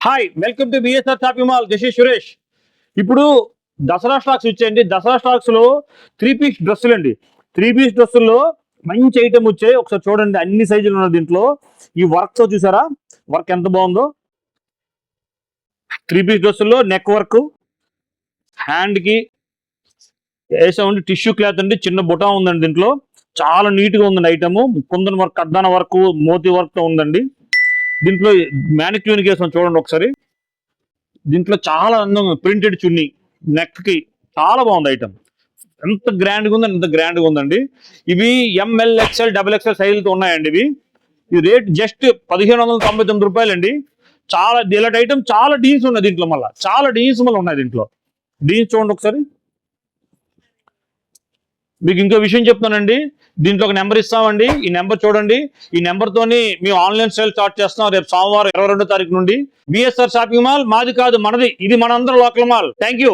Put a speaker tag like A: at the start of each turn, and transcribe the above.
A: Hi, welcome to BSR shopping mall. This is Suresh. ఇప్పుడు Dasara stocks వచ్చాయండి. Dasara stocks లో 3 piece డ్రెస్సులు అండి. 3 పీస్ డ్రెస్సుల్లో మంచి ఐటమ్ వచ్చాయి. ఒకసారి చూడండి, అన్ని సైజులు ఉన్నాయి దీంట్లో. ఈ వర్క్ తో చూసారా, వర్క్ ఎంత బాగుందో. 3 పీస్ డ్రెస్సుల్లో నెక్ వర్క్, హ్యాండ్ కి వేసామండి. టిష్యూ క్లాత్ అండి, చిన్న బుటా ఉందండి దీంట్లో. చాలా నీట్ గా ఉందండి ఐటమ్. కుందన్ వర్క్, అద్దాన వర్క్, మోతీ వర్క్ తో ఉందండి. దీంట్లో మ్యానిక్యూన్ కేసం చూడండి ఒకసారి. దీంట్లో చాలా అందంగా ప్రింటెడ్ చున్నీ, నెక్ కి చాలా బాగుంది ఐటమ్. ఎంత గ్రాండ్గా ఉందండి, ఎంత గ్రాండ్గా ఉందండి. ఇవి ఎంఎల్, ఎక్స్ఎల్, XXL సైజులతో ఉన్నాయండి. ఈ రేట్ జస్ట్ 1599 రూపాయలండి. చాలా ఇలాంటి ఐటమ్ చాలా డీన్స్ ఉన్నాయి దీంట్లో. మళ్ళీ చాలా డీన్స్ మళ్ళీ ఉన్నాయి దీంట్లో. డీన్స్ చూడండి ఒకసారి. మీకు ఇంకో విషయం చెప్తానండి, దీంట్లో ఒక నెంబర్ ఇస్తామండి. ఈ నెంబర్ చూడండి. ఈ నెంబర్ తోని మేము ఆన్లైన్ సేల్ స్టార్ట్ చేస్తున్నాం రేపు సోమవారం 22వ తారీఖు నుండి. బిఎస్ఆర్ షాపింగ్ మాల్ మాది కాదు, మనది. ఇది మనందరం లోకల్ మాల్. Thank you.